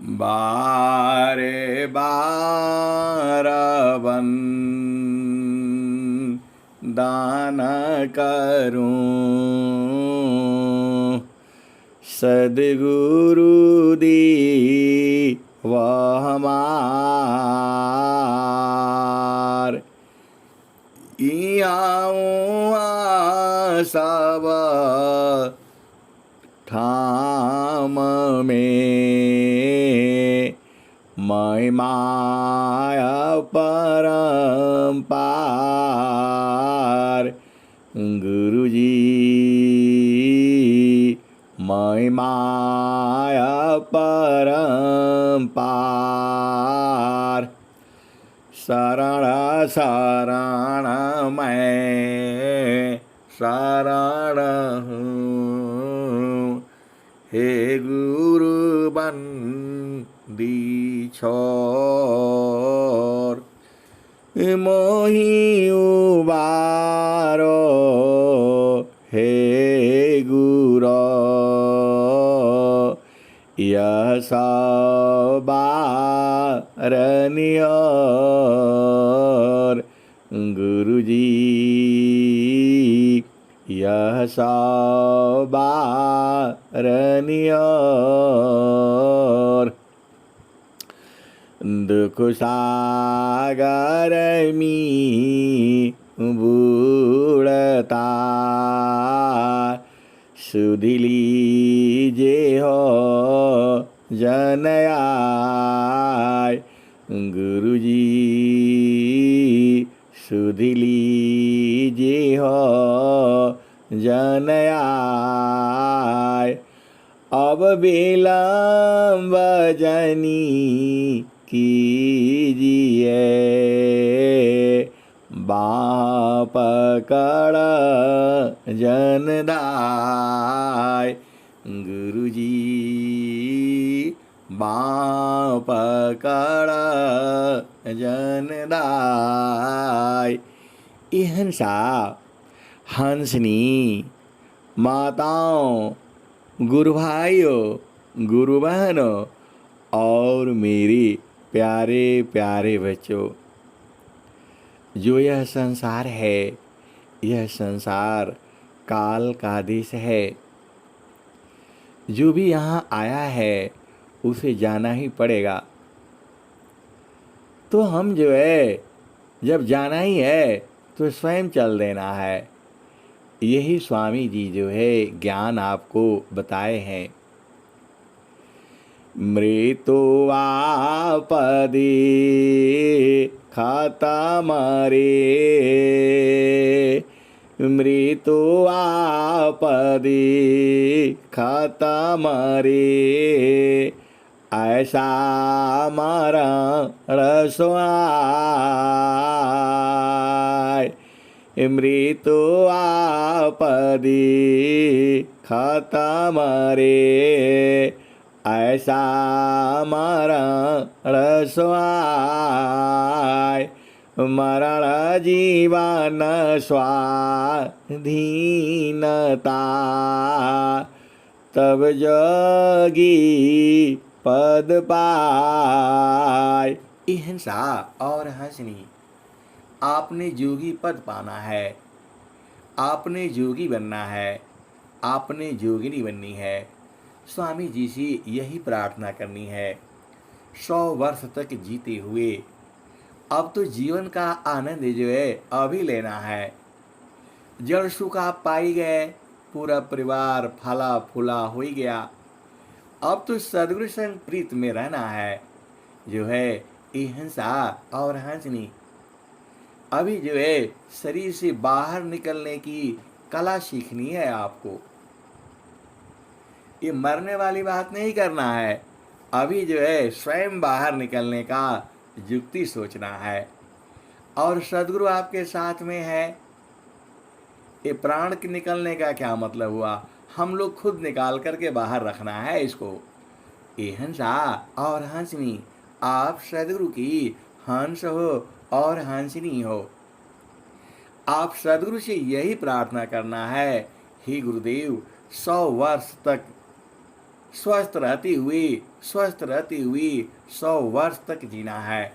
बारे बार दान करूं, सद्गुरु दी वह हमार। इयाऊँ सब ठाम में महिमाया परम्पार। गुरुजी महिमाया परम्पार। शरण शरण मैं शरण हूँ, हे गुरु बंदी छोर। मोहि उबारो हे गुरो, यह सवारनियोर। गुरुजी यह सवारनियोर। दुख सागर में बूढ़ता सुध लीजे हो जनयाय। गुरुजी सुध लीजे हो जनयाय। अब विलम्ब जनी कीजिए, बाँह पकड़ जनदाय। गुरुजी बाँह पकड़ जनदाय। ये हंसा हंसनी माताओं, गुरु भाइयों, गुरु बहनों और मेरे प्यारे प्यारे बच्चों, जो यह संसार है, यह संसार काल का देश है। जो भी यहाँ आया है उसे जाना ही पड़ेगा। तो हम जो है, जब जाना ही है तो स्वयं चल देना है। यही स्वामी जी जो है ज्ञान आपको बताए हैं। मृत्यु आपदे खतम रे, मृत्यु आपदे खतम रे। ऐसा मरण सोआय। मृत्यु आपदे खतम रे, ऐसा मरण सोआय। मरण जीवन स्वाधीनता, तब जोगी पद पाय। हिंसा और हंसनी, आपने जोगी पद पाना है, आपने जोगी बनना है, आपने जोगिनी बननी है। स्वामी जी से यही प्रार्थना करनी है। 100 वर्ष तक जीते हुए अब तो जीवन का आनंद जो है अभी लेना है। जड़ सुख आप पाई गए, पूरा परिवार फला फूला हो ही गया। अब तो सदगुरु संग प्रीत में रहना है। जो है हिंसा और हंसनी, अभी जो है शरीर से बाहर निकलने की कला सीखनी है आपको। ये मरने वाली बात नहीं करना है। अभी जो है स्वयं बाहर निकलने का युक्ति सोचना है। और सदगुरु आपके साथ में है। ये प्राण के निकलने का क्या मतलब हुआ? हम लोग खुद निकाल करके बाहर रखना है इसको। ये हंसा और हंसनी, आप सदगुरु की हंस हो और हंसनी हो। आप सदगुरु से यही प्रार्थना करना है, हे गुरुदेव 100 वर्ष तक स्वस्थ रहती हुई 100 वर्ष तक जीना है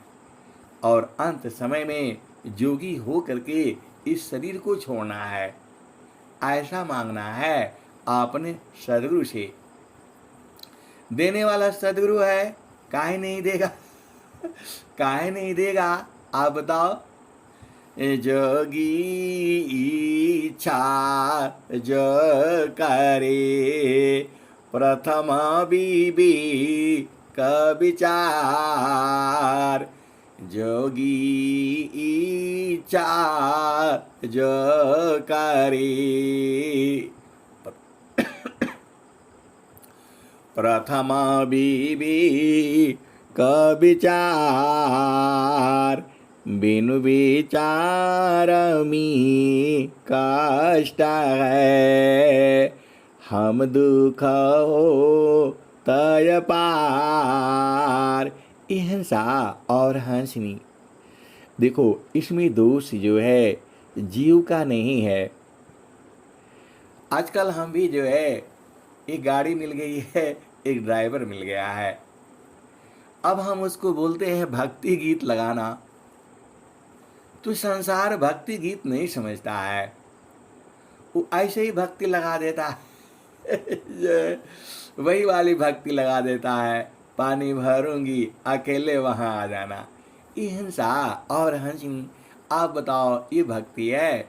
और अंत समय में जोगी हो करके इस शरीर को छोड़ना है। ऐसा मांगना है आपने सदगुरु से। देने वाला सदगुरु है, काहे नहीं देगा? काहे नहीं देगा? आप बताओ। जोगी इच्छा जो करे प्रथम बीबी का विचार। जोगी इच्छा जो करे प्रथम बीबी का विचार। बिनु विचार में कष्ट है, हम दुख हो तय पार। ये हंसा और हंसनी, देखो इसमें दोष जो है जीव का नहीं है। आजकल हम भी जो है एक गाड़ी मिल गई है, एक ड्राइवर मिल गया है, अब हम उसको बोलते हैं भक्ति गीत लगाना, तो संसार भक्ति गीत नहीं समझता है, वो ऐसे ही भक्ति लगा देता है वही वाली भक्ति लगा देता है, पानी भरूंगी अकेले वहां आ जाना। ये हिंसा और हंसी, आप बताओ ये भक्ति है?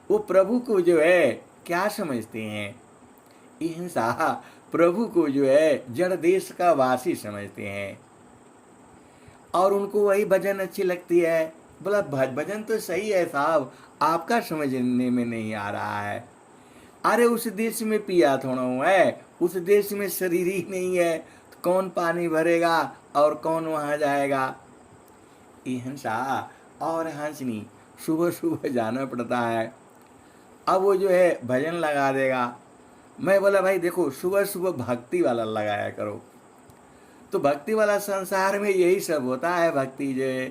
वो प्रभु को जो है क्या समझते हैं? ये हिंसा प्रभु को जो है जड़ देश का वासी समझते हैं और उनको वही भजन अच्छी लगती है। बोला भजन तो सही है साहब, आपका समझने में नहीं आ रहा है। अरे उस देश में पिया थोड़ा हुआ है, उस देश में शरीर ही नहीं है, तो कौन पानी भरेगा और कौन वहां जाएगा? ये हंसा और हंसनी सुबह सुबह जाना पड़ता है। अब वो जो है भजन लगा देगा। मैं बोला भाई देखो सुबह सुबह भक्ति वाला लगाया करो। तो भक्ति वाला संसार में यही सब होता है। भक्ति जो है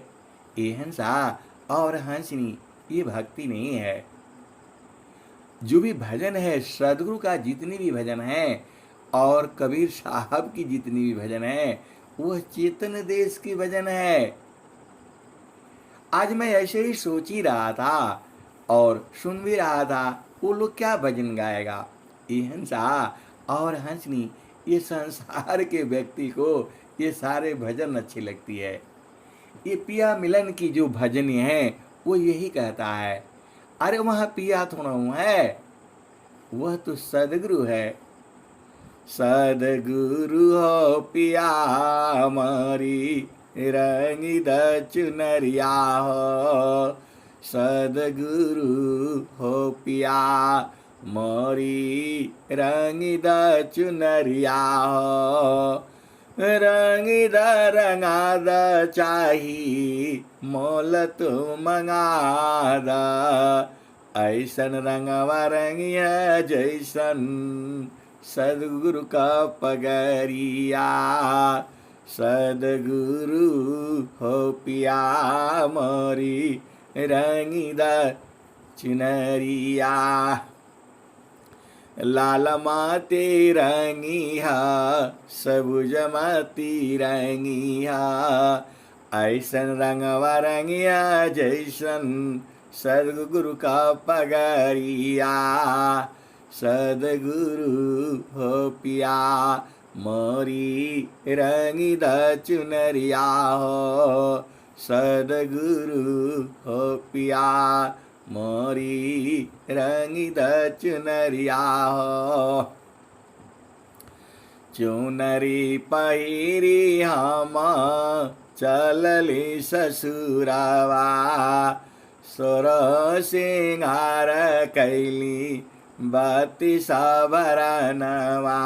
ये हंसा और हंसनी, ये भक्ति नहीं है। जो भी भजन है सदगुरु का, जितनी भी भजन है और कबीर साहब की जितनी भी भजन है, वह चेतन देश की भजन है। आज मैं ऐसे ही सोच ही रहा था और सुन भी रहा था, वो लोग क्या भजन गाएगा? ये हंसा और हंसनी, ये संसार के व्यक्ति को ये सारे भजन अच्छी लगती है। ये पिया मिलन की जो भजन है वो यही कहता है। अरे वहाँ पिया थोड़ा हुआ है, वह तो सदगुरु है। सदगुरु हो पिया मारी रंगी द चुनरिया हो। सदगुरु हो पिया मोरी रंगी द चुनरिया हो। रंगी द रंगा द चाही मोल तू मंगा द। ऐसन रंगवा रंगिया जैसन सदगुरु का पगरिया। सदगुरु हो पिया मोरी रंगी द चुनरिया। लाल माती रंगी हा सबुज माती रंगी हा। ऐसन रंगवा रंगिया जैसन सदगुरु का पगरिया। सदगुरु हो पिया मोरी रंगी द चुनरिया हो। सदगुरु हो पिया मोरी रंगी द चुनरिया हो। चुनरी पहिरी हम चलली ससुरवा। सोर सिंगार कैली बत्ती सबरनवा।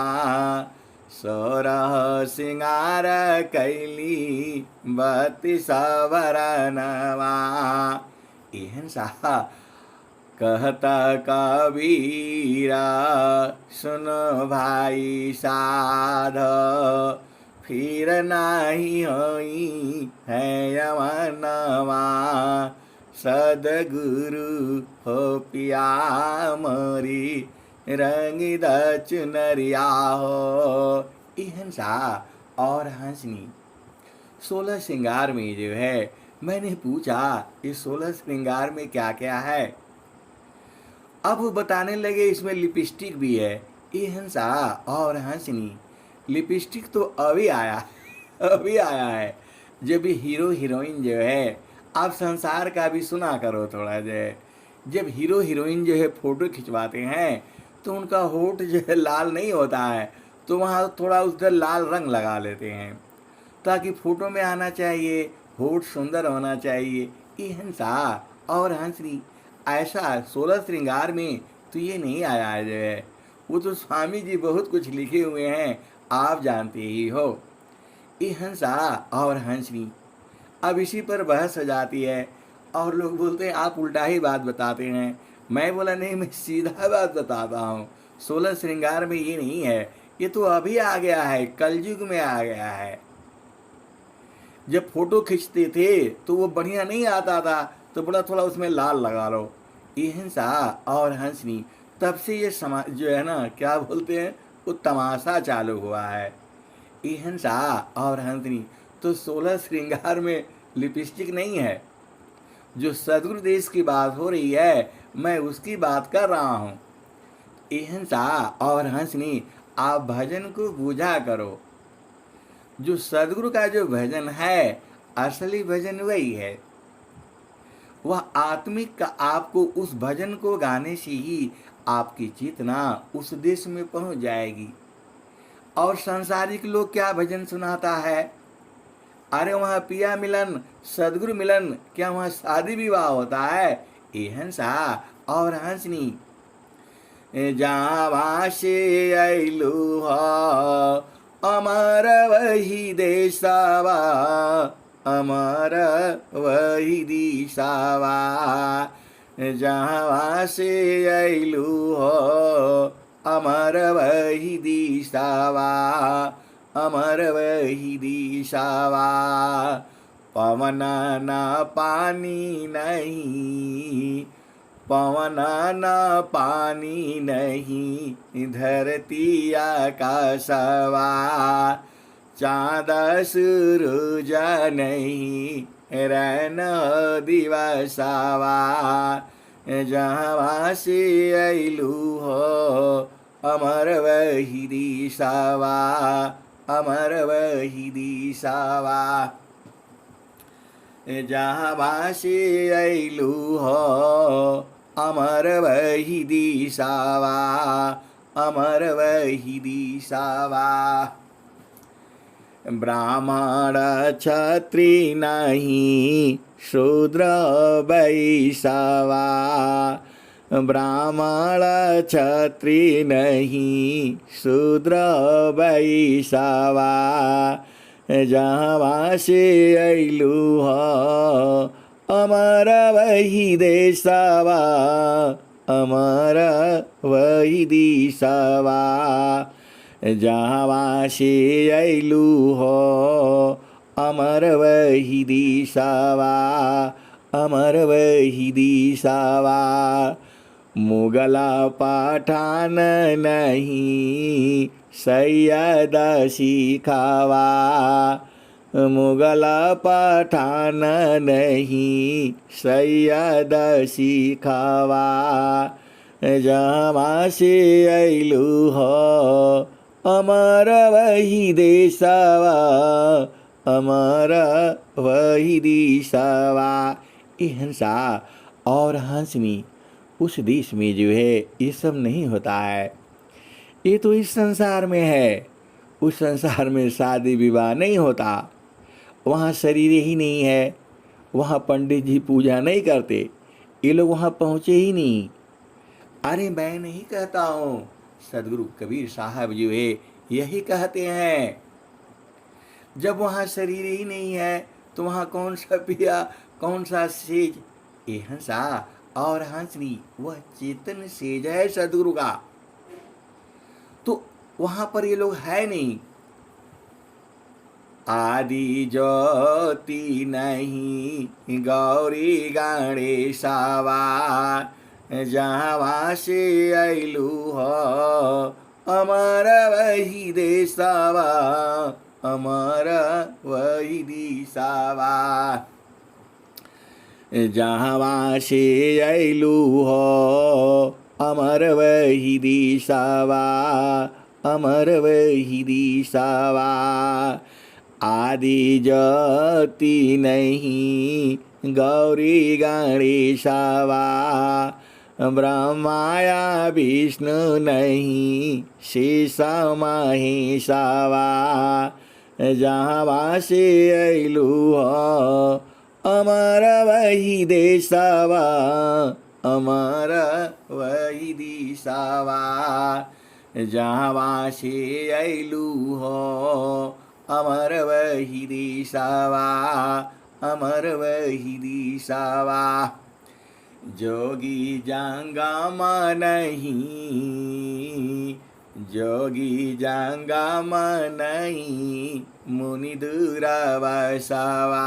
सोरह सिंगार कैली बत्ती सबरनवा। एहन सा कहता कबीरा सुन भाई साध। फिर नाही होई है यमनवा। सदगुरु हो पिया मोरी रंग द चुनरिया हो। ये हंसा और हंसनी 16 श्रृंगार में जो है, मैंने पूछा इस 16 श्रृंगार में क्या क्या है। अब वो बताने लगे इसमें लिपस्टिक भी है। ये हंसा और हंसनी लिपस्टिक तो अभी आया है। जब ये हीरो हीरोइन जो है, आप संसार का भी सुना करो थोड़ा जो है, जब हीरो हीरोइन जो है फोटो खिंचवाते हैं तो उनका होठ जो है लाल नहीं होता है, तो वहाँ थोड़ा उधर लाल रंग लगा लेते हैं ताकि फोटो में आना चाहिए, होठ सुंदर होना चाहिए। ये हंसा और हंसनी ऐसा 16 श्रृंगार में तो ये नहीं आया है जो है। वो तो स्वामी जी बहुत कुछ लिखे हुए हैं, आप जानते ही हो। ये हंसा और हंसनी अब इसी पर बहस हो जाती है और लोग बोलते हैं आप उल्टा ही बात बताते हैं। मैं बोला नहीं, मैं सीधा बात बताता हूँ। 16 श्रृंगार में ये नहीं है, ये तो अभी आ गया है, कलयुग में आ गया है। जब फोटो खींचते थे तो वो बढ़िया नहीं आता था, तो बड़ा थोड़ा उसमें लाल लगा लो। ये हंसा और हंसनी तब से ये समाज जो है ना, क्या बोलते हैं, वो तमाशा चालू हुआ है। ये हंसा और हंसनी तो 16 श्रृंगार में लिपस्टिक नहीं है। जो सदगुरु देश की बात हो रही है, मैं उसकी बात कर रहा हूँ। ये हंसा और हंसनी आप भजन को बूझा करो। जो सदगुरु का जो भजन है, असली भजन वही है। वह आत्मिक का आपको उस भजन को गाने से ही आपकी चेतना उस देश में पहुंच जाएगी। और सांसारिक लोग क्या भजन सुनाता है, अरे वहाँ पिया मिलन, सदगुरु मिलन, क्या वहाँ शादी विवाह होता है। ये हंसा और हंसनी जहाँ से अइलू हो, अमर वही देशवा, अमर वही दिशावा। जहाँ से अइलू हो, अमर वही दिशावा, अमर वही दिशावा। पवन न पानी नहीं, पवन न पानी नहीं, धरती आकाशवा। चाँद सूरज नहीं, रैन दिवसवा। जहाँ से अइलू हो, अमर वही दिशावा, अमर वही दिशावा। जहाँ से अइलू हो, अमर वही दिशावा, अमर वही दिशावा। ब्राह्मण क्षत्रिय नहीं, शूद्र वैश्यवा। ब्राह्मण क्षत्रिय नहीं, शूद्र वैश्यवा। जहाँ से अइलू हो, अमर वही देशवा, अमर वही दिशवा। जहाँ से अइलू हो, अमर वही दिशवा, अमर वही दिशवा। मुगल पठान नहीं, सैयद सिखावा। मुगल पठान नहीं, सैयद सिखावा। जहाँ से अइलू हो, अमर वही देशवा, अमर वही दिशवा। ये हंसा और हंसनी उस देश में जो है ये सब नहीं होता है। ये तो इस संसार में है। उस संसार में शादी विवाह नहीं होता, वहाँ शरीर ही नहीं है, वहाँ पंडित जी पूजा नहीं करते, ये लोग वहाँ पहुँचे ही नहीं। अरे मैं नहीं कहता हूँ, सदगुरु कबीर साहब जो है यही कहते हैं। जब वहाँ शरीर ही नहीं है तो वहाँ कौन सा पिया, कौन सा सेज। ये हंसा और हंसनी वह चेतन सेज है सदगुरु का, तो वहाँ पर ये लोग है नहीं। आदि ज्योति नहीं, गौरी गणेशवा। जहाँ से अइलू हो अमर वही देशवा, अमर वही दिशावा। जहाँ से अइलू हो अमर वही दिशावा, अमर वही दिशावा। आदि जति नहीं गौरी गणेशवा, ब्रह्माया विष्णु नहीं शेष महेशवा। जहाँ से अइलू हो अमर वही देशवा, अमर वही दिशावा। जहाँ से अइलू हो अमर वही दिशावा, अमर वही दिशावा। जोगी जंगम नहीं, जोगी जंगम नहीं मुनि दुरावसवा।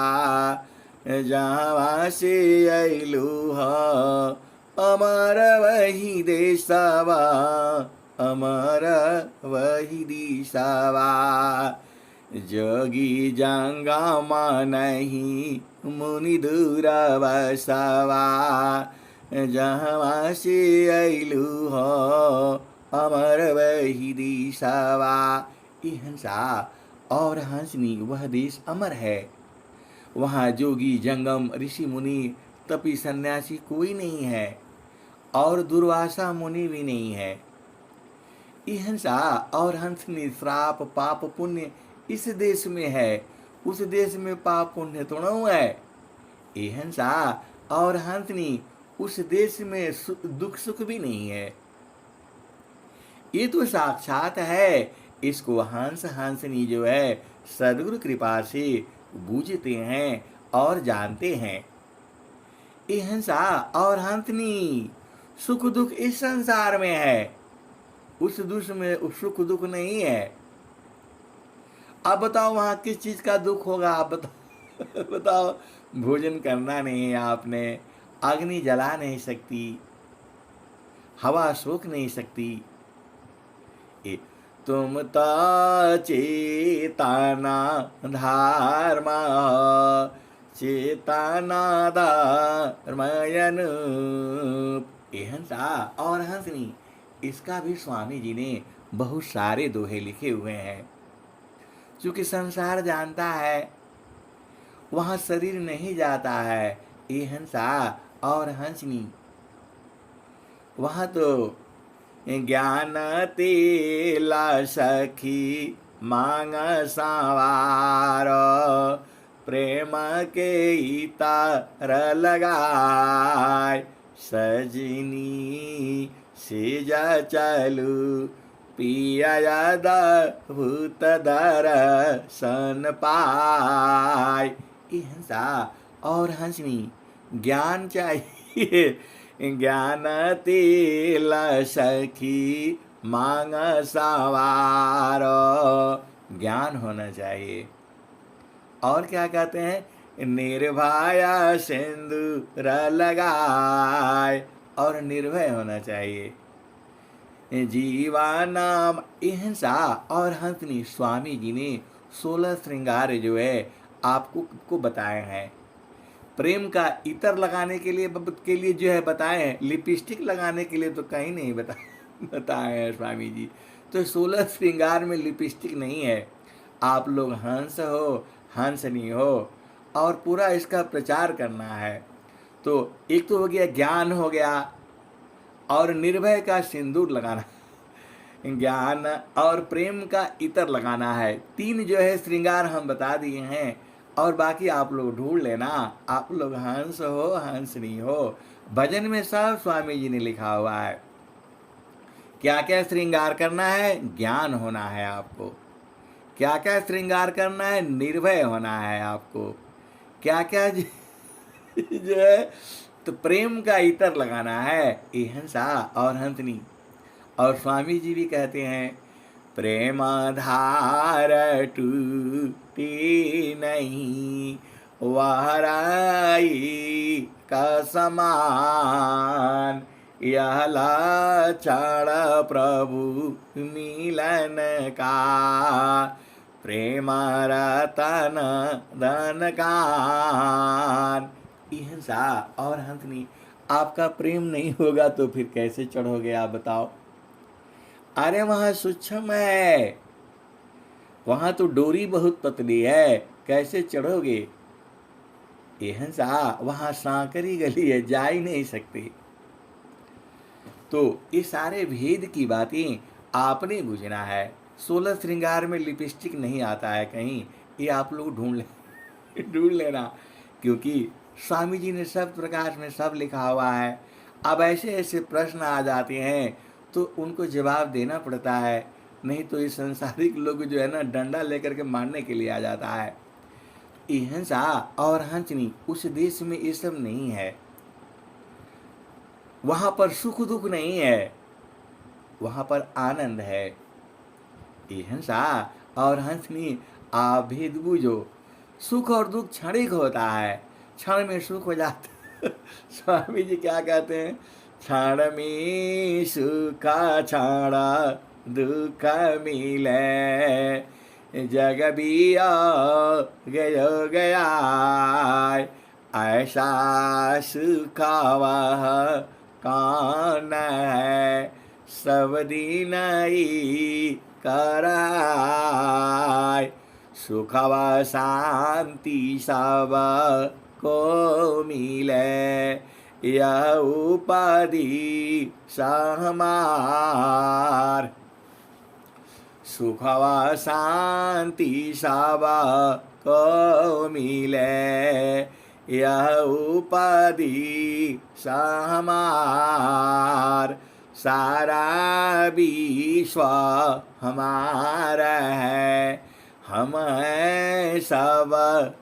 जहाँ से अइलू हो अमर वही देशवा, अमर वही दिशावा। जोगी जंगम नहीं मुनि दुरावसवा। जहाँ से अइलू हो अमर वही दिशावा। ये हंसा और हंसनी वह देश अमर है, वहाँ जोगी जंगम ऋषि मुनि तपी सन्यासी कोई नहीं है और दुर्वासा मुनि भी नहीं है। ये हंसा और हंसनी श्राप पाप पुण्य इस देश में है, उस देश में पाप पुण्य थोड़ा हुआ है। ये हंसा और हंसनी उस देश में दुख सुख भी नहीं है। ये तो साक्षात है, इसको हंस हंसनी जो है सद्गुरु कृपा से बूझते हैं और जानते हैं। ये हंसा और हंसनी सुख दुख इस संसार में है, उस दुख में सुख दुख नहीं है। अब बताओ वहां किस चीज का दुख होगा, आप बताओ बताओ। भोजन करना नहीं है आपने, अग्नि जला नहीं सकती, हवा सोख नहीं सकती। तुम तो चेतना धर्म, चेतना धर्मयन। ये हंसा और हंसनी इसका भी स्वामी जी ने बहुत सारे दोहे लिखे हुए हैं। क्योंकि संसार जानता है वहाँ शरीर नहीं जाता है। ये हंसा और हंसनी वहाँ तो ज्ञान तेला सखी मांग सवार, प्रेम के इतार लगाए सजनी से जा चलू पिया भूत दर्शन पाय। ये हंसा और हंसनी ज्ञान चाहिए, ज्ञान तेल सखी मांग सवार, ज्ञान होना चाहिए। और क्या कहते हैं, निर्भया सिंदूर लगाए, और निर्भय होना चाहिए। जीवानाम हिंसा और हंसनी स्वामी जी ने 16 श्रृंगार जो है आपको बताए हैं। प्रेम का इतर लगाने के लिए जो है बताए हैं, लिपस्टिक लगाने के लिए तो कहीं नहीं बताए हैं स्वामी जी। तो 16 श्रृंगार में लिपस्टिक नहीं है। आप लोग हंस हो, हंसनी हो, और पूरा इसका प्रचार करना है। तो एक तो हो गया ज्ञान हो गया, और निर्भय का सिंदूर लगाना, ज्ञान और प्रेम का इतर लगाना है। 3 जो है श्रृंगार हम बता दिए हैं, और बाकी आप लोग ढूंढ लेना। आप लोग हंस हो, हंसनी हो, भजन में सब स्वामी जी ने लिखा हुआ है। क्या क्या श्रृंगार करना है, ज्ञान होना है आपको। क्या क्या श्रृंगार करना है, निर्भय होना है आपको। क्या क्या जो है तो प्रेम का इतर लगाना है, ये हंसा और हंसनी। और स्वामी जी भी कहते हैं, प्रेम धार टूटी नहीं वहराई का समान, यह लक्षण प्रभु मिलन का, प्रेम रतन धन कान। अहिंसा और हंसनी, आपका प्रेम नहीं होगा तो फिर कैसे चढ़ोगे आप बताओ। अरे वहाँ सूक्ष्म है, वहाँ तो डोरी बहुत पतली है, कैसे चढ़ोगे। अहिंसा वहाँ सांकरी गली है, जा ही नहीं सकते। तो ये सारे भेद की बातें आपने बुझना है। 16 श्रृंगार में लिपस्टिक नहीं आता है कहीं, ये आप लोग ढूंढ लेना, क्योंकि स्वामी जी ने शब्द प्रकाश में सब लिखा हुआ है। अब ऐसे ऐसे प्रश्न आ जाते हैं तो उनको जवाब देना पड़ता है, नहीं तो ये संसारिक लोग जो है ना डंडा लेकर के मारने के लिए आ जाता है। अहिंसा और हंसनी, उस देश में ये सब नहीं है, वहाँ पर सुख दुख नहीं है, वहाँ पर आनंद है। अहिंसा और हंसनी, आप भेद बूझो। सुख और दुख क्षणिक होता है, क्षण में सुख हो जाता स्वामी जी क्या कहते हैं, क्षण में सुख क्षण दुख मिले, जग बिया गयो गया, ऐसा सुख वह कौन है, सब दिन ही कराय, सुख व शांति सब को मिले, यह उपाधि हमार, सुख व शांति सब को मिले, यह उपाधि हमार, सारा विश्व हमारा है, हम हैं सब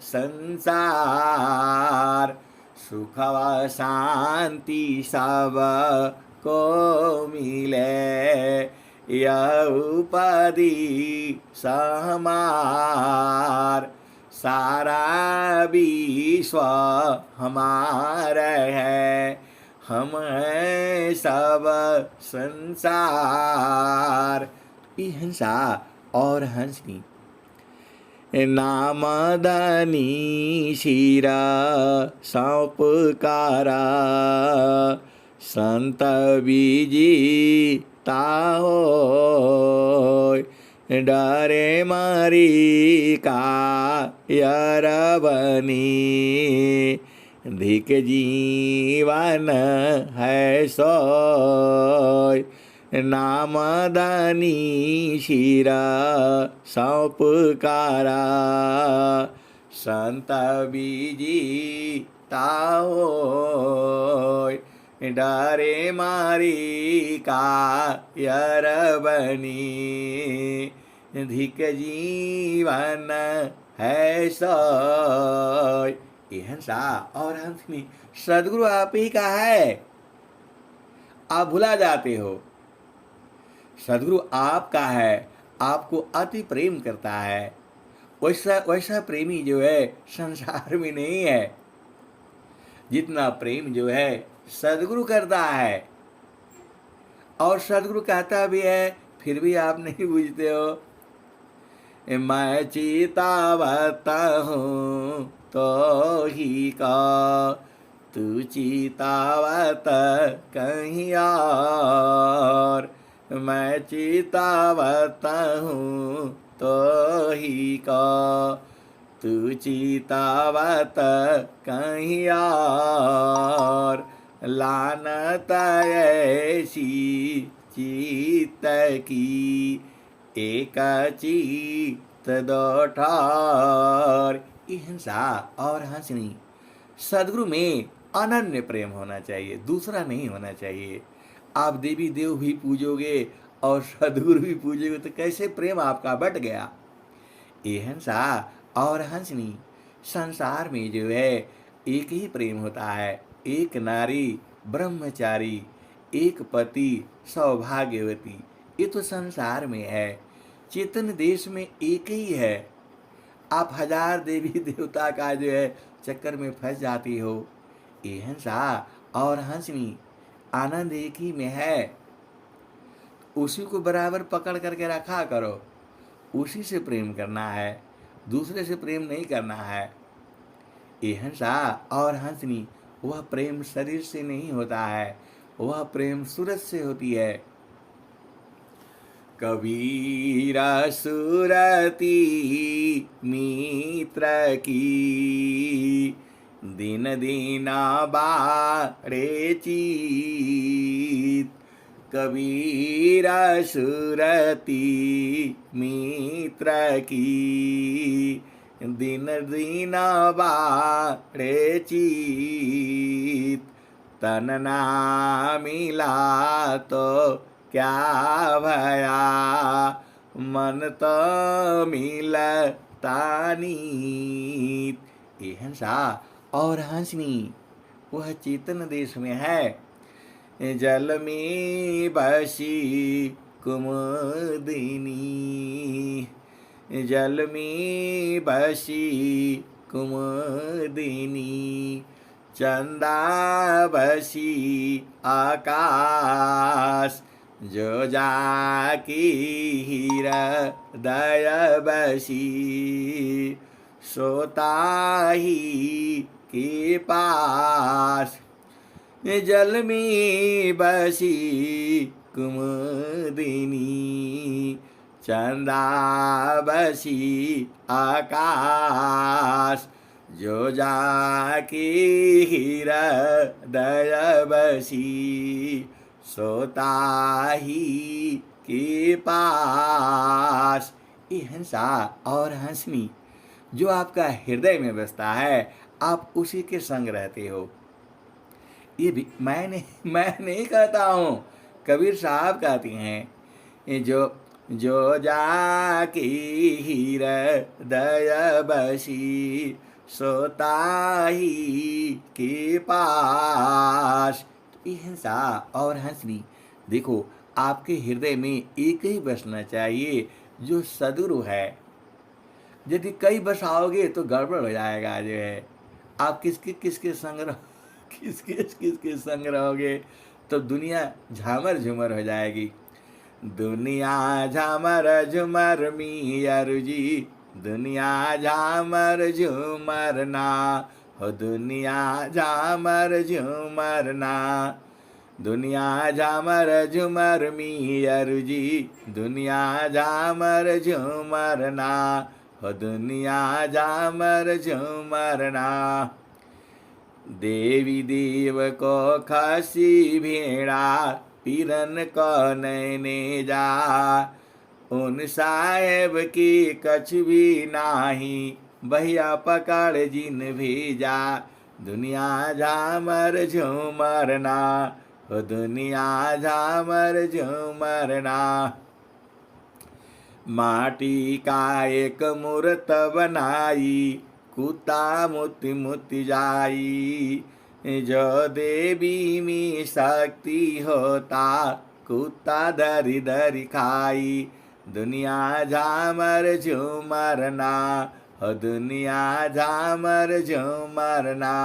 संसार, सुख व शांति सब को मिले, यह उपाधि हमार, सारा विश्व हमारा है, हम हैं सब संसार। अहिंसा और हंसनी, नामदानी शिरा सौंपकारा, संत बीजी ताहोय, डरे मारी का यरबनी, धिक जीवन है सोय, नामदानी शिरा सौंपकारा, संत बीजी ताहोय, डरे मारी का यरबनी, धिक जीवन है सोय। अहिंसा और हंसनी, सदगुरु आप ही का है, आप भुला जाते हो। सदगुरु आपका है, आपको अति प्रेम करता है, वैसा प्रेमी जो है संसार में नहीं है, जितना प्रेम जो है सदगुरु करता है। और सदगुरु कहता भी है, फिर भी आप नहीं बुझते हो। मैं चेतावता हूँ तो ही का, तू चेतावत कहीं और, मैं चेतावता हूँ तो ही का, तू चेतावत कहीं और, लानत ऐसी चित्त की, एक चित्त दो ठार। अहिंसा और हंसनी, सदगुरु में अनन्य प्रेम होना चाहिए, दूसरा नहीं होना चाहिए। आप देवी देव भी पूजोगे और सदगुरु भी पूजोगे तो कैसे प्रेम आपका बट गया। अहिंसा और हंसनी, संसार में जो है एक ही प्रेम होता है, एक नारी ब्रह्मचारी, एक पति सौभाग्यवती, ये तो संसार में है। चेतन देश में एक ही है। आप हजार देवी देवता का जो है चक्कर में फंस जाती हो। अहिंसा और हंसनी, आनंद एक ही में है, उसी को बराबर पकड़ करके रखा करो, उसी से प्रेम करना है, दूसरे से प्रेम नहीं करना है। ये हंसा और हंसनी, वह प्रेम शरीर से नहीं होता है, वह प्रेम सूरत से होती है। कबीरा सुरती मित्र की, दिन दिन बाड़े चीत। कबीरा सुरती मित्र की, दिन दिन बाड़े चीत। तन ना मिला तो क्या भया, मन तो मिलता नीत। ये हंसा और हंसनी, वह चेतन देश में है। जल में बसी कुमुदिनी, जल में बसी कुमुदिनी। चंदा बसी आकाश, जो जाकी हृदय बसी। सोता ही के पास, जल में बसी कुमुदिनी। चंदा बसी आकाश, जो जाकी हृदय बसी। सोता ही के पास। ये हंसा और हंसनी, जो आपका हृदय में बसता है, आप उसी के संग रहते हो। ये भी मैं नहीं कहता हूँ, कबीर साहब कहते हैं। जो जाकी हृदय बसी, सोता ही के पास। ये हंसा और हंसनी, देखो आपके हृदय में एक ही बसना चाहिए जो सदगुरु है। यदि कई बसाओगे तो गड़बड़ हो जाएगा। जो है आप किसके संग रहोगे तो दुनिया झामर झूमर हो जाएगी। दुनिया झामर झूमर मियारू जी, दुनिया झामर झूमर ना हो। दुनिया झामर झूमर ना, दुनिया झामर झूमर मियारू जी, दुनिया झामर झूमर ना हो। दुनिया झामर झूमर ना। देवी देव को खसी भेड़ा, पीरन को नैने जा। उन साहेब की कछ भी नाही, भैया पकड़ जिन भेजा। दुनिया झामर झूमर ना हो, दुनिया झामर झूमर ना। माटी का एक मूर्त बनाई, कुत्ता मुति मुति जाई। जो देवी में शक्ति होता, कुत्ता दरी दरी खाई। दुनिया झामर झूमर ना हो, दुनिया झामर झूमर ना।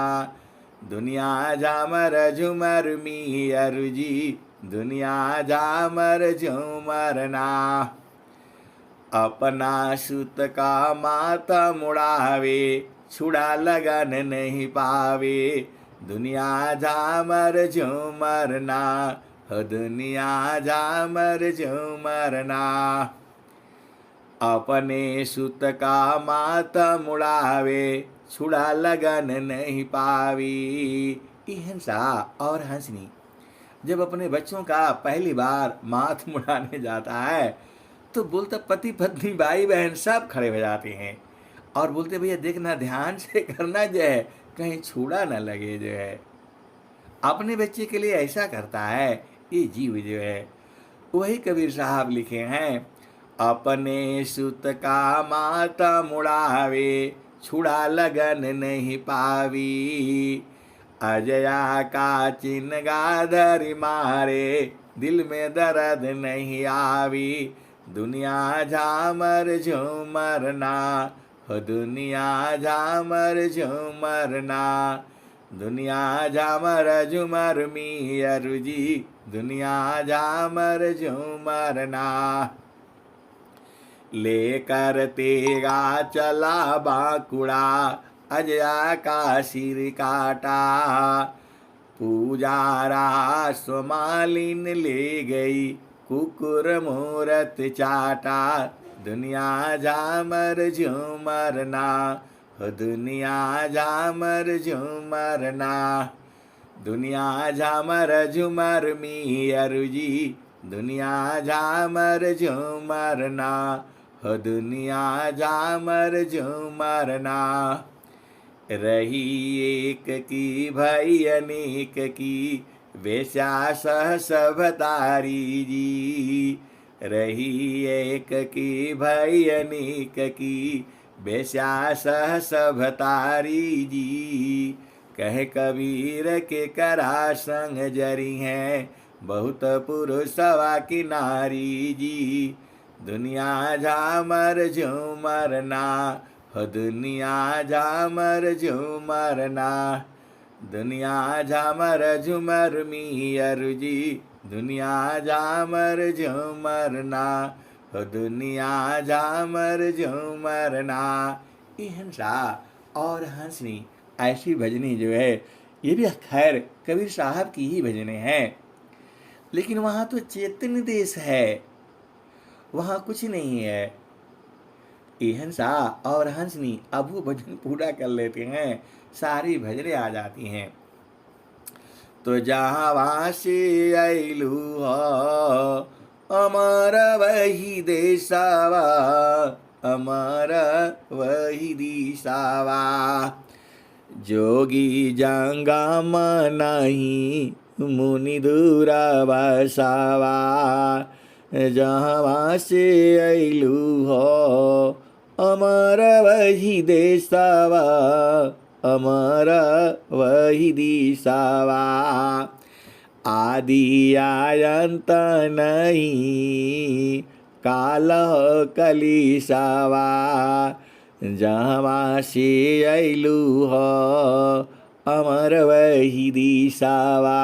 दुनिया झामर झूमर मियारू जी, दुनिया झामर झूमर ना। अपना सुत का माथा मुड़ावे, छुड़ा लगन नहीं पावे। दुनिया झामर झूमर ना हो, दुनिया झामर झूमर ना। अपने सुत का माथा मुड़ावे, छुड़ा लगन नहीं पावी। ये हंसा और हंसनी, जब अपने बच्चों का पहली बार माथ मुड़ाने जाता है तो बोलता पति पत्नी भाई बहन सब खड़े हो जाते हैं और बोलते भैया देखना ध्यान से करना, जो है कहीं छूड़ा ना लगे। जो है अपने बच्चे के लिए ऐसा करता है ये जीव। जो है वही कबीर साहब लिखे हैं, अपने सुत का माता मुड़ावे, छुड़ा लगन नहीं पावी। अजया का चिन्ह गाधरी मारे, दिल में दर्द नहीं आवी। दुनिया झामर झूमर ना हो, दुनिया झामर झूमर ना। दुनिया झामर झुमर मियरु जी, दुनिया झामर झुमर ना। लेकर तेगा चला बांकुड़ा, अजया का सिर काटा। पूजारा स्वमालिन ले गई, कुकुर मूरत चाटा। दुनिया झामर झूमर ना, हो दुनिया झामर झूमर ना। दुनिया झामर झूमर मियरु जी, दुनिया झामर झूमर ना, हो दुनिया झामर झूमर ना। रही एक की भई अनेक की, वेश्या सहस भतारी जी। रही एक की भई अनेक की, वेश्या सहस भतारी जी। कह कबीर के करा संग जरी हैं, बहुत पुरुषवा की नारी जी। दुनिया झामर झूमर ना, हो दुनिया झामर झूमर ना। दुनिया झामर झूमर मियरु जी, दुनिया झामर झूमर ना, हो दुनिया झामर झूमर ना। ये हंसा और हंसनी ऐसी भजनी जो है, ये भी खैर कबीर साहब की ही भजने हैं, लेकिन वहाँ तो चैतन्य देश है, वहाँ कुछ नहीं है। ये हंसा और हंसनी अब वो भजन पूरा कर लेते हैं, सारी भजने आ जाती हैं। तो जहाँ वासी अइलू हो, अमर वही देसावा, अमर वही दिशावा। जोगी जंगा मनाही, मुनि दूरा बसावा। जहाँ से अइलू हो, अमर वही देसावा, अमर वही दिशावा। आदि आयंत नहीं, काल कलिसावा। जहाँ से अइलू हो, अमर वही दिशावा,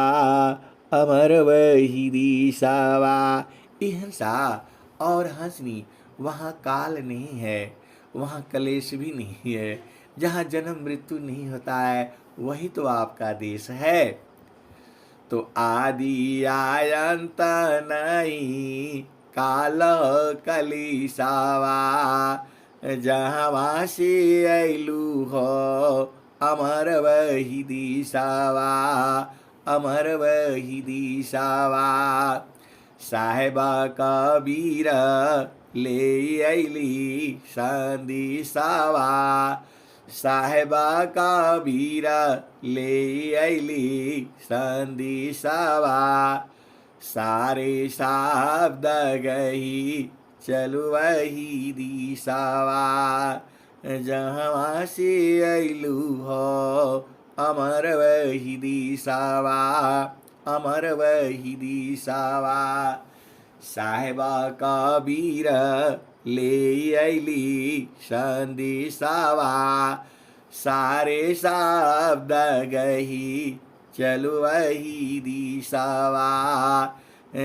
अमर वही दिशावा। ये हंसा और हंसनी, वहाँ काल नहीं है, वहाँ कलेश भी नहीं है, जहाँ जन्म मृत्यु नहीं होता है, वही तो आपका देश है। तो आदि आयंत नहीं, काल कलिसावा। जहाँ से अइलू हो, अमर वही दिशावा, अमर वही दिशावा। साहेबा कबीर ले अइली संदिसावा। साहेबा कबीर ले अइली संदिसावा। सारे शब्द गही, चलु वही दिशावा। जहाँ से अइलू हो, अमर वही दिशावा, अमर वही दिशावा। साहेबा कबीर ले अइली संदिसावा। सारे शब्द गही, चलु वही दिशावा।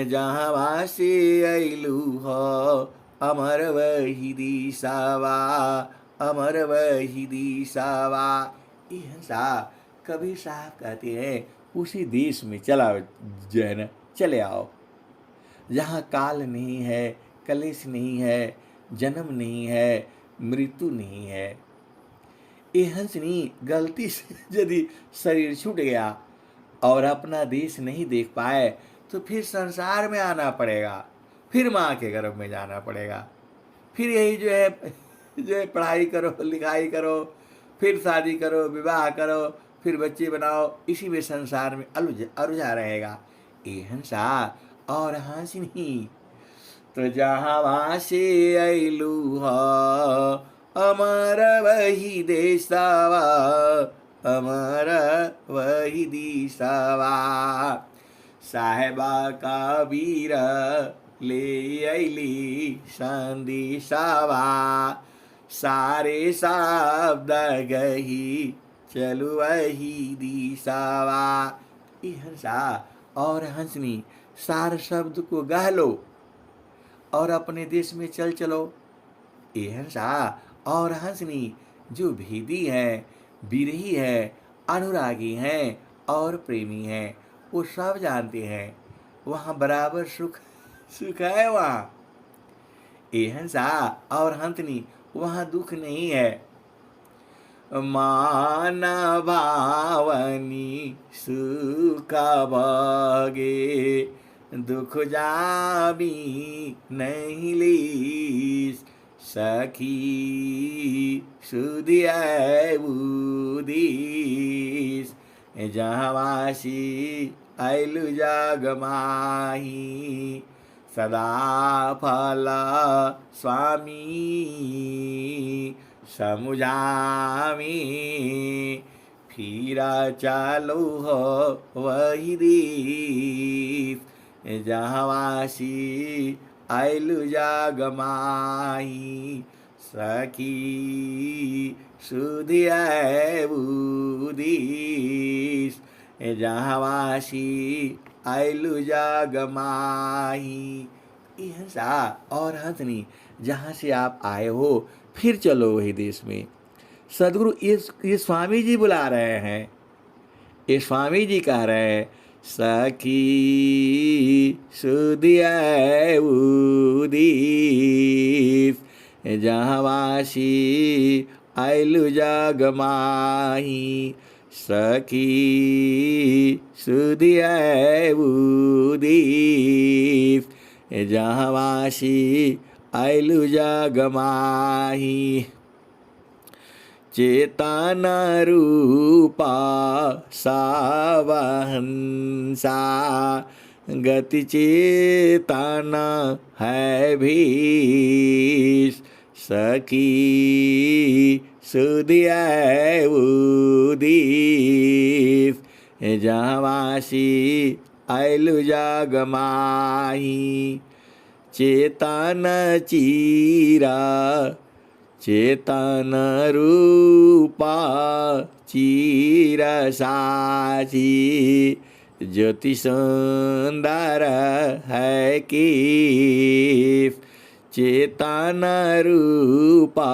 जहाँ से अइलू हो, अमर वही दिशावा, अमर वही दिशावा। ये हंसा कबीर साहब कहते हैं, उसी देश में चला जो है ना, चले आओ, जहाँ काल नहीं है, कलेश नहीं है, जन्म नहीं है, मृत्यु नहीं है। ये हंसनी गलती से यदि शरीर छूट गया और अपना देश नहीं देख पाए, तो फिर संसार में आना पड़ेगा, फिर माँ के गर्भ में जाना पड़ेगा, फिर यही जो है पढ़ाई करो, लिखाई करो, फिर शादी करो, विवाह करो, फिर बच्चे बनाओ, इसी में संसार में अरुझा रहेगा। ये हंसा और हंसनी, तो जहाँ से अइलू हो, अमर वही देसावा, अमर वही दिशावा। साहेबा कबीर ले अइली संदिसावा। सारे शब्द गही, चलु वही दिशावा। ई हंसा और हंसनी सार शब्द को गा लो और अपने देश में चल चलो। ये हंसा और हंसनी जो भेदी है, बिरही है, अनुरागी हैं और प्रेमी हैं, वो सब जानते हैं वहाँ बराबर सुख सुख है। वहाँ ये हंसा और हंसनी वहाँ दुख नहीं है। मान भावनी सुख भगे, दुख जाबी नहीं लीस। सखी सुधिय बुदिस, जहाँवासी आइलु जग माही। सदा फल स्वामी समुझामी, फिर चालो हो वही दीप। जहाँवासी आइलु जग माही। सखी सुधिय बुदिस, जहाँवासी आइलु जग माही। ये हंसा और हंसनी जहाँ से आप आए हो फिर चलो वही देश में। सदगुरु ये स्वामी जी बुला रहे हैं। ये स्वामी जी कह रहे हैं सखी सुधिय बुदिस, जहाँवासी आइलु जग माही। सखी सुधिय बुदिस, जहाँवासी आइलु जग माही। चेतन रूपा सावहंसा, गति चेतन है भीष। सखी सुधिय बुदिस, जहाँवासी आइलु जग माही। चेतन चीरा चेतन रूपा चीर साची, ज्योति सुंदर है कीफ। चेतन रूपा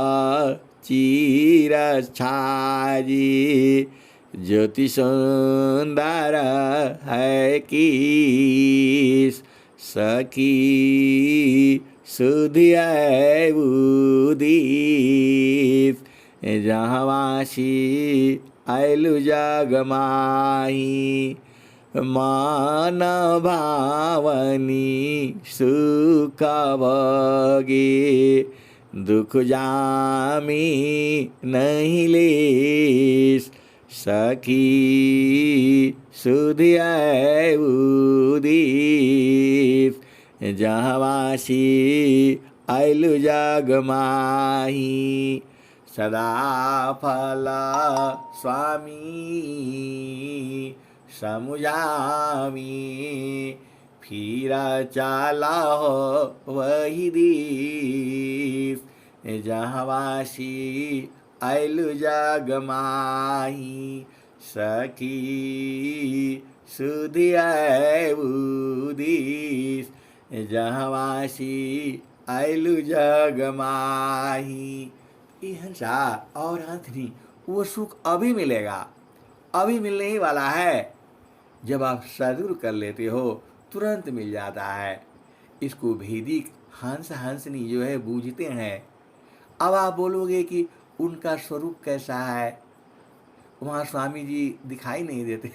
चीर छाजी, ज्योति सुंदर है कीस। सखी सुधिय बुदिस, जहाँवासी आइलु जग माही। मान भावनी सुख भगे, दुख जामी नहीं लेस। सखी सुधिय बुदिस, जहाँवासी आइलु जग माही। सदा फल स्वामी समुझामी, फिर चला हो वही दीप। जहाँवासी आइलु जग माही। सखी सुधिय बुदिस, जहाँवासी आइलु जग माही। ये हंसा और हंसनी वो सुख अभी मिलेगा, अभी मिलने ही वाला है। जब आप सदगुरु कर लेते हो तुरंत मिल जाता है। इसको भेदी हंस हंसनी जो है बूझते हैं। अब आप बोलोगे कि उनका स्वरूप कैसा है, वहाँ स्वामी जी दिखाई नहीं देते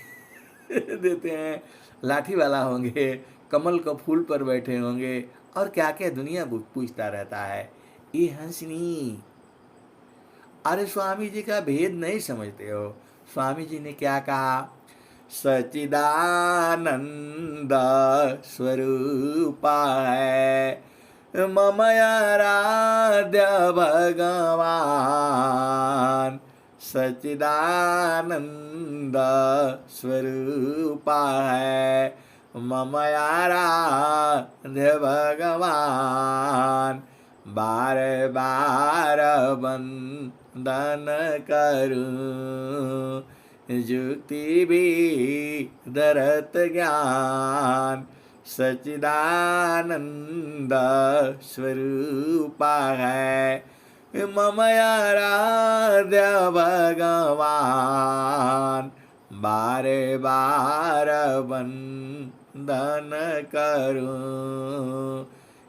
देते हैं, लाठी वाला होंगे, कमल का फूल पर बैठे होंगे और क्या क्या दुनिया पूछता रहता है। ये हंसनी, अरे स्वामी जी का भेद नहीं समझते हो। स्वामी जी ने क्या कहा, सच्चिदानंद स्वरूप है मम आराध्य भगवान। सच्चिदानंद स्वरूप है मम आराध्य भगवान। बार बार दान करूं, जुक्ति भी दरत ज्ञान सच्चिदानंद स्वरूपा है मम आराध्य भगवान। बारे बार वंदन करूं,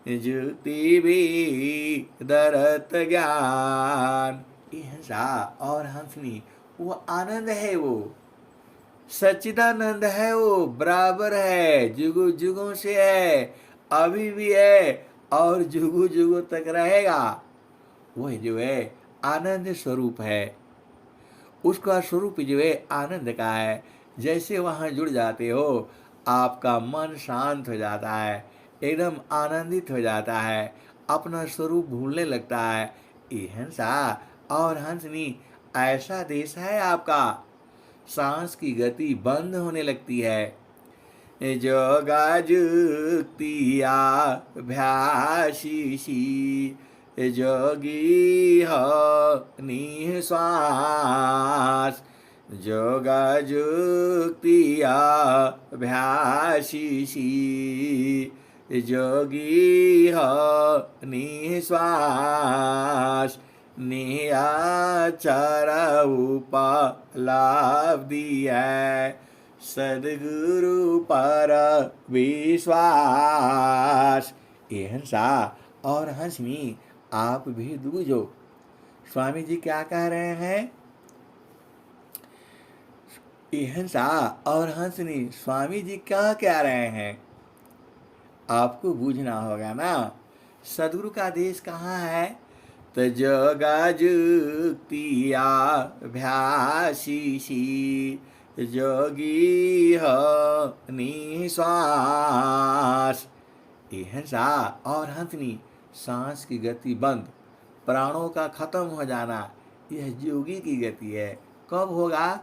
जुक्ति भी दरत ज्ञान। ये हंसा और हंसनी वो आनंद है, वो सच्चिदानंद है, वो बराबर है, जुगु जुगों से है, अभी भी है और जुगु जुगु तक रहेगा। वह जो है आनंद स्वरूप है, उसका स्वरूप जो है आनंद का है। जैसे वहाँ जुड़ जाते हो आपका मन शांत हो जाता है, एकदम आनंदित हो जाता है, अपना स्वरूप भूलने लगता है। ये हंसा और हंसनी ऐसा देश है आपका, सांस की गति बंद होने लगती है। जोगा जुक्तिया भ्याशीषी जोगी हो निःश्वास। जोगा जुक्तिया भ्याशीषी जोगी हो निःश्वास। नियाचर उपलब्धि है सदगुरु पर विश्वास। ये हंसा और हंसनी आप भी दूजो। स्वामी जी क्या कह रहे हैं? ये हंसा और हंसनी स्वामी जी क्या कह रहे हैं? आपको बूझना होगा ना। सदगुरु का देश कहाँ है? तो जोगा जुक्तिया भ्याशीषी जोगी हो निःश्वास। ये हंसा और हंसनी सांस की गति बंद, प्राणों का खत्म हो जाना, यह जोगी की गति है। कब होगा?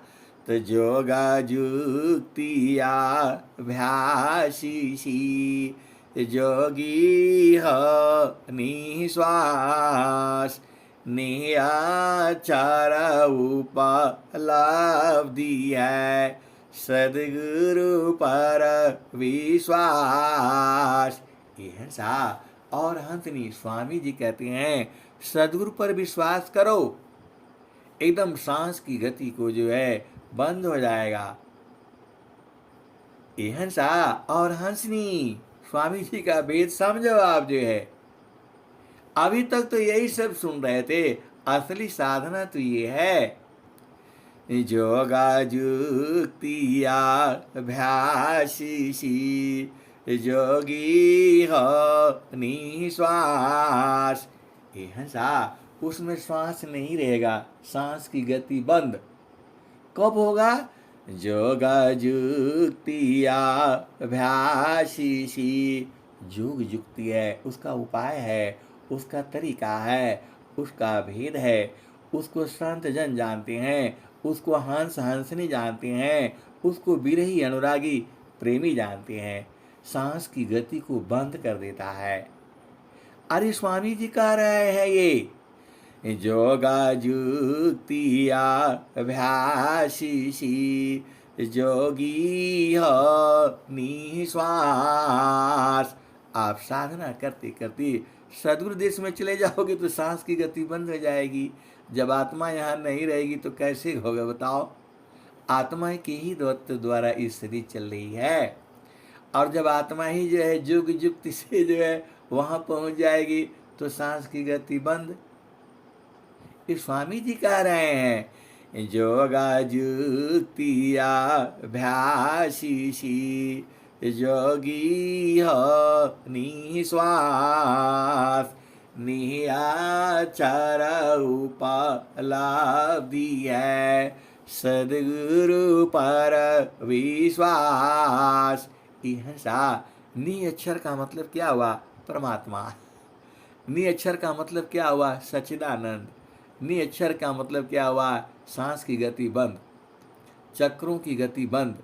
तो जोगा जुक्तिया भ्याशीषी जोगी हो निःश्वास। नियाचार उपलब्धि है सदगुरु पर विश्वास। ये हंसा और हंसनी स्वामी जी कहते हैं सदगुरु पर विश्वास करो, एकदम सांस की गति को जो है बंद हो जाएगा। ये हंसा और हंसनी स्वामी जी का भेद समझो आप जो है। अभी तक तो यही सब सुन रहे थे, असली साधना तो ये है। जोगा जुक्तिया भ्याशीषी जोगी हो निःश्वास। ये हंसा उसमें श्वास नहीं रहेगा, सांस की गति बंद। कब होगा? जोगा जुक्तिया भ्याशीषी, योग जुक्ति है, उसका उपाय है, उसका तरीका है, उसका भेद है। उसको संत जन जानते हैं, उसको हंस हंसनी जानते हैं, उसको विरही अनुरागी प्रेमी जानते हैं। सांस की गति को बंद कर देता है। अरे स्वामी जी कह रहे हैं ये जोगा जुक्तिया भ्याशीषी जोगी हो निःश्वास। आप साधना करते करते सदगुरु देश में चले जाओगे तो सांस की गति बंद हो जाएगी। जब आत्मा यहाँ नहीं रहेगी तो कैसे होगा बताओ? आत्मा के ही द्वारा इस शरीर चल रही है, और जब आत्मा ही जो है जुग जुक्ति से जो है वहाँ पहुँच जाएगी तो सांस की गति बंद। ये स्वामी जी कह रहे हैं जोगा जुक्तिया भ्याशीषी जोगी हो निःश्वास। नियाचार उपलब्धि है सदगुरु पर विश्वास। हंसा नी अक्षर का मतलब क्या हुआ? परमात्मा। नी अक्षर का मतलब क्या हुआ? सच्चिदानंद। नी अक्षर का मतलब क्या हुआ? सांस की गति बंद, चक्रों की गति बंद,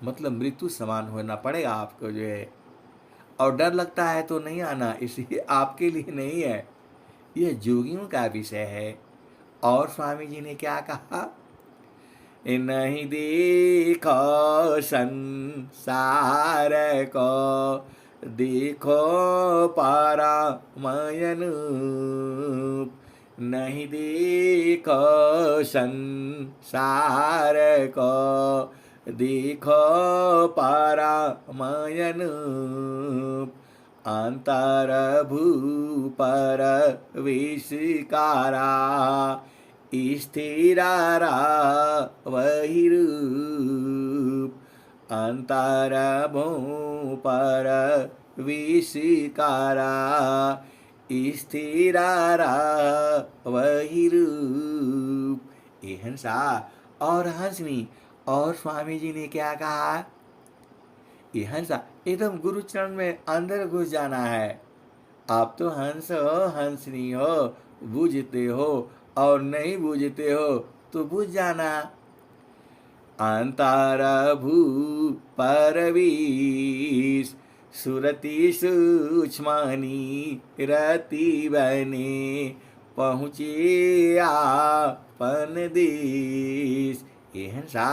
मतलब मृत्यु समान होना पड़ेगा आपको जो है। और डर लगता है तो नहीं आना, इसलिए आपके लिए नहीं है, यह जोगियों का विषय है। और स्वामी जी ने क्या कहा, नहीं देखो संसार को, देखो पारामयन, नहीं देखो संसार को, देखो पारामयन, अंतर भूपर विषकारा, स्थिरारा वही रूप, अंतर भूपर विषकारा, स्थिरारा वही रूप। ये हंसा और हंसनी। और स्वामी जी ने क्या कहा, ये हंसा एकदम गुरुचरण में अंदर घुस जाना है। आप तो हंस हो, हंसनी हो, बूझते हो, और नहीं बूझते हो तो बूझ जाना। अंतर भू परवीश, सुरति सूक्ष्मनी रति बने, पहुँचे आपन देश। ये हंसा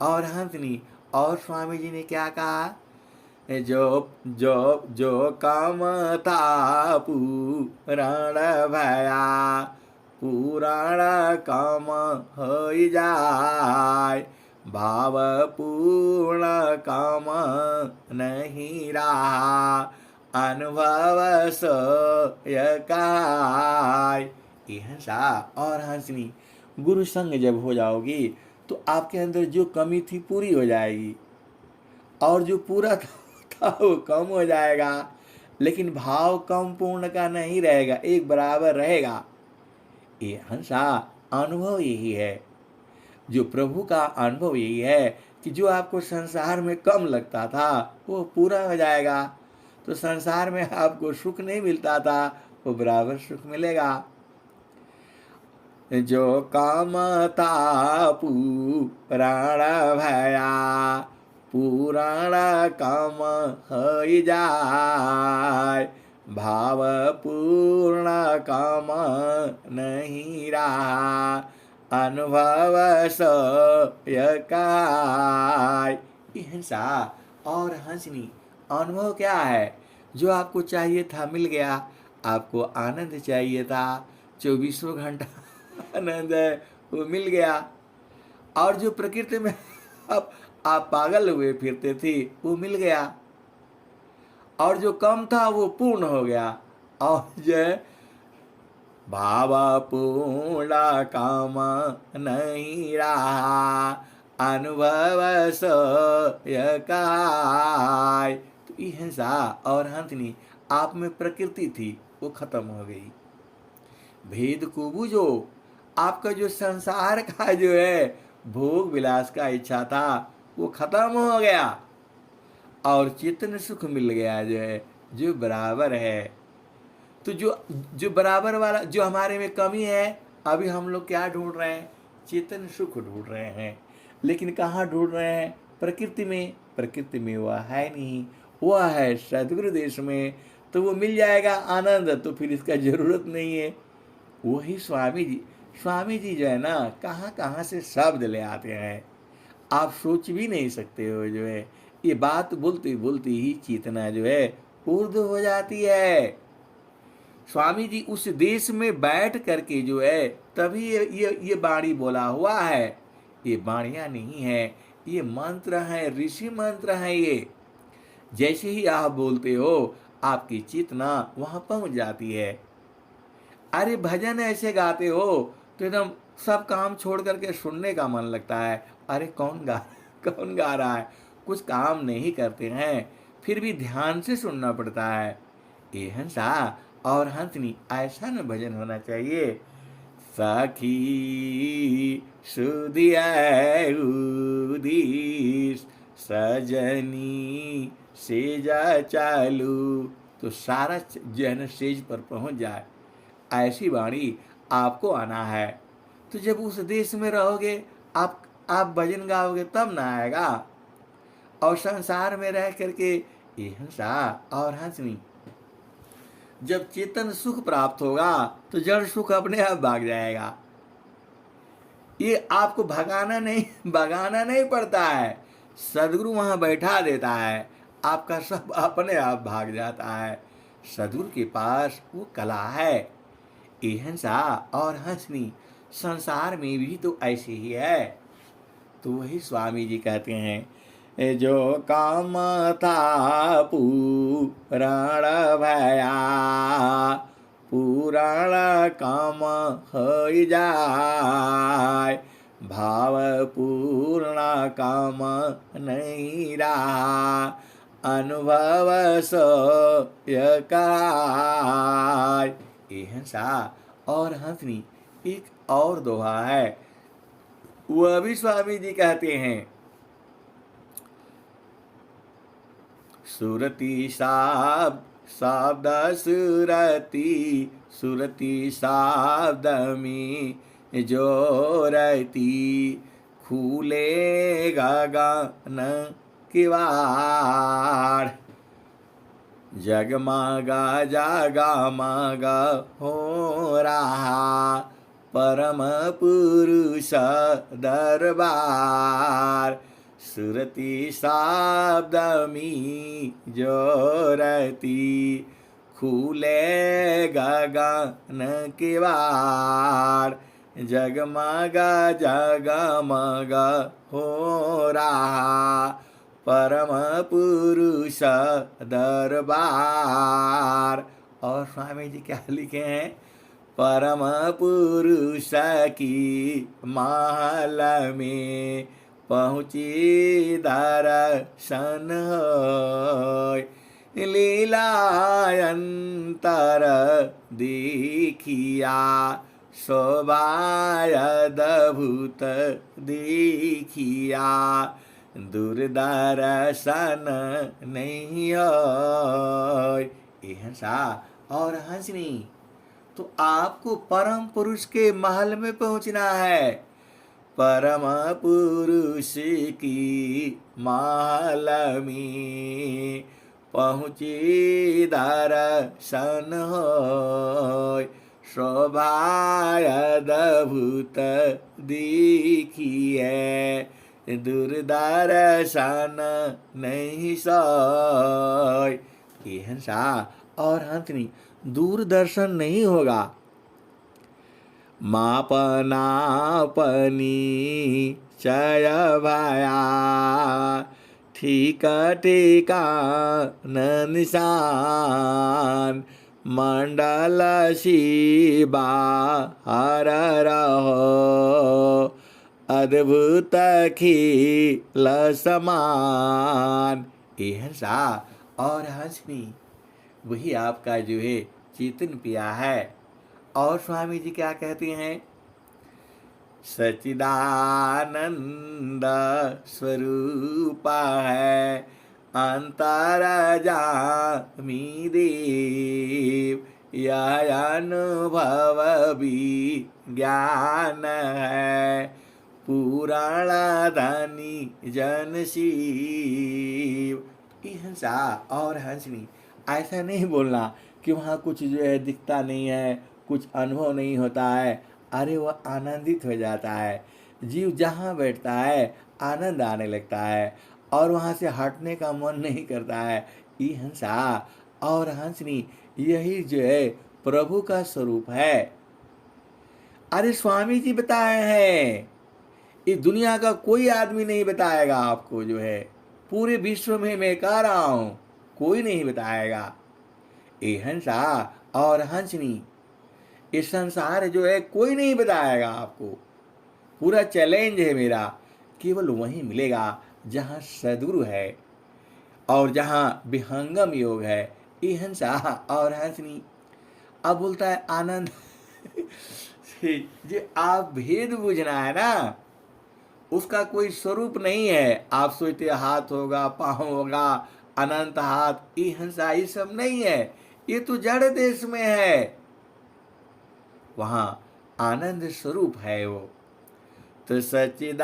और हंसनी। और स्वामी जी ने क्या कहा, जो जो जो काम था पुराण भया, पुराण काम हो जाय, भाव पूर्ण काम नहीं रहा, अनुभव सोय काय। ये हंसा और हंसनी। गुरु संग जब हो जाओगी तो आपके अंदर जो कमी थी पूरी हो जाएगी, और जो पूरा था वो कम हो जाएगा, लेकिन भाव कम पूर्ण का नहीं रहेगा, एक बराबर रहेगा। ये हंसा अनुभव यही है, जो प्रभु का अनुभव यही है कि जो आपको संसार में कम लगता था वो पूरा हो जाएगा। तो संसार में आपको सुख नहीं मिलता था, वो बराबर सुख मिलेगा। जो काम था पुराण भया, पुराण काम हो जाय, भाव पूर्ण काम नहीं रहा, अनुभव सोय काय। हंसा और हंसनी। अनुभव क्या है, जो आपको चाहिए था मिल गया, आपको आनंद चाहिए था, 24 घंटा आनंद है वो मिल गया। और जो प्रकृति में आप पागल हुए फिरते थे वो मिल गया, और जो कम था वो पूर्ण हो गया। और जो भाव पूर्ण काम नहीं रहा, अनुभव सोय काय। तो ये हंसा और हंसनी। आप में प्रकृति थी वो खत्म हो गई। भेद को बूझो। आपका जो संसार का जो है भोग विलास का इच्छा था वो खत्म हो गया, और चेतन सुख मिल गया जो है, जो बराबर है। तो जो बराबर वाला जो हमारे में कमी है, अभी हम लोग क्या ढूंढ रहे हैं, चेतन सुख ढूंढ रहे हैं। लेकिन कहाँ ढूंढ रहे हैं, प्रकृति में। प्रकृति में वह है नहीं, वह है सदगुरु देश में। तो वो मिल जाएगा आनंद, तो फिर इसका जरूरत नहीं है। वही स्वामी जी जो है ना, कहाँ कहाँ से शब्द ले आते हैं, आप सोच भी नहीं सकते हो। जो है ये बात बोलते बोलते ही चेतना जो है ऊर्ध्व हो जाती है। स्वामी जी उस देश में बैठ करके जो है तभी ये बाणी बोला हुआ है। ये बाणियाँ नहीं है, ये मंत्र है, ऋषि मंत्र है। ये जैसे ही आप बोलते हो आपकी चेतना वहाँ पहुँच जाती है। अरे भजन ऐसे गाते हो तो एकदम सब काम छोड़ करके सुनने का मन लगता है। अरे कौन गा रहा है, कुछ काम नहीं करते हैं, फिर भी ध्यान से सुनना पड़ता है। ये हंसा और हंसनी, ऐसा न भजन होना चाहिए। सखी सुधिया उदीस, सजनी सेजा चालू। तो सारा जन सेज पर पहुंच जाए, ऐसी वाणी आपको आना है। तो जब उस देश में रहोगे, आप भजन गाओगे तब ना आएगा। और संसार में रह करके ये हंसा और हंसनी। जब चेतन सुख प्राप्त होगा तो जड़ सुख अपने आप भाग जाएगा। ये आपको भगाना नहीं पड़ता है, सदगुरु वहाँ बैठा देता है, आपका सब अपने आप भाग जाता है। सदगुरु के पास वो कला है। अहिंसा और हंसनी संसार में भी तो ऐसे ही है। तो वही स्वामी जी कहते हैं, जो काम था पुराण भया, पुराण काम हो जाए, भाव पूर्ण काम नहीं रहा, अनुभव सो यकाय। अहिंसा और हंसनी एक और दोहा है, वह भी स्वामी जी कहते हैं, सुरति शाब्द सुरति शाब्द में जोरती, खुले गगन किवाड़, जगमगा जगमगा हो रहा, परम पुरुष दरबार, सुरति शाब्द में जोरती, खुले गगन किवाड़, जगमगा जगमगा हो रहा, परम पुरुष दरबार। और स्वामी जी क्या लिखे हैं, परम पुरुष की महल में पहुँची दर्शन होय, लीलायंतर देखिया, शोभायद्भुत देखिया, दूरदर्शन नहीं होय। अहिंसा और हंसनी, तो आपको परम पुरुष के महल में पहुंचना है। परम पुरुष की महल में पहुँची दर्शन होय, शोभायद्भुत देखिए, दूरदर्शन नहीं सोय। अहिंसा और हंसनी, दूरदर्शन नहीं होगा, मापनापनी चय भया, ठीक ठिकान निशान, मंडल शिवा हर रहो, अद्भुत खिल समान। अहिंसा और हंसनी, वही आपका जो है चेतन पिया है। और स्वामी जी क्या कहते हैं, सच्चिदानंद स्वरूप है, अंतर्यामी देव, यह अनुभव भी ज्ञान है, पुराण धनी जन शिव। अहिंसा और हंसनी, ऐसा नहीं बोलना कि वहाँ कुछ जो है दिखता नहीं है, कुछ अनुभव नहीं होता है। अरे वह आनंदित हो जाता है, जीव जहाँ बैठता है आनंद आने लगता है और वहाँ से हटने का मन नहीं करता है। अहिंसा और हंसनी, यही जो है प्रभु का स्वरूप है। अरे स्वामी जी बताए हैं, इस दुनिया का कोई आदमी नहीं बताएगा आपको, जो है पूरे विश्व में मैं कह रहा हूँ कोई नहीं बताएगा। अहिंसा और हंसनी, इस संसार जो है कोई नहीं बताएगा आपको। पूरा चैलेंज है मेरा, केवल वहीं मिलेगा जहाँ सद्गुरु है और जहाँ विहंगम योग है। अहिंसा और हंसनी। अब बोलता है आनंद जो आप भेद बुझना है ना, उसका कोई स्वरूप नहीं है। आप सोचते हाथ होगा, पाँव होगा, अनंत हाथ, अहिंसा ये सब नहीं है, ये तो जड़ देश में है। वहाँ आनंद स्वरूप है वो तो सच्चिदानंद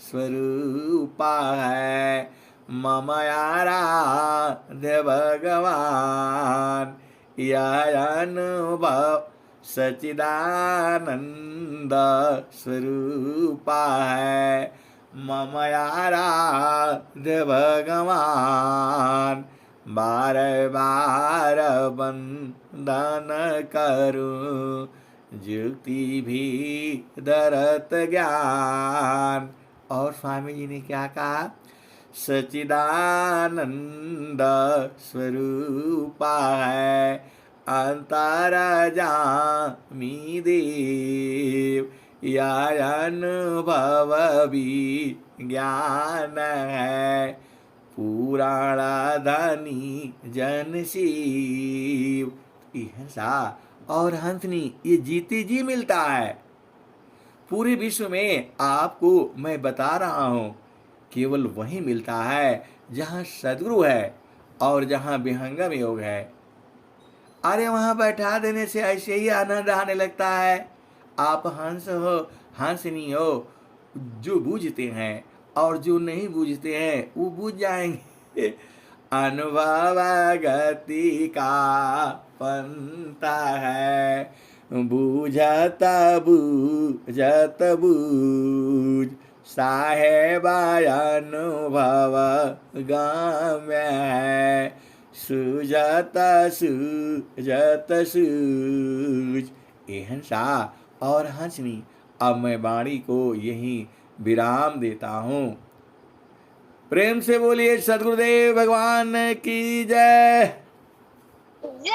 स्वरूप है, मम आराध्य भगवान। यह अनुभव सच्चिदानंद स्वरूपा है मम आराध्य भगवान। बार बार वंदन करूं जुक्ति भी धरत ज्ञान। और स्वामी जी ने क्या कहा? सच्चिदानंद स्वरूपा है अंतर्यामी देव, यह अनुभव भी ज्ञान है पुराण धनी जन शिव। हंसा और हंसनी ये जीते जी मिलता है। पूरे विश्व में आपको मैं बता रहा हूँ केवल वही मिलता है जहाँ सद्गुरु है और जहाँ विहंगम योग है। अरे वहाँ बैठा देने से ऐसे ही आनंद आने लगता है। आप हंस हो हंसनी हो, जो बूझते हैं और जो नहीं बूझते हैं वो बूझ जाएंगे। अनुभव गति का पंथा है बूझत बूझत बूझ, साहेब अनुभव गम्य है सुजत सुजत सूझ। हंसा और हंसनी, अब मैं वाणी को यहीं विराम देता हूँ। प्रेम से बोलिए सद्गुरुदेव भगवान की जय। जय।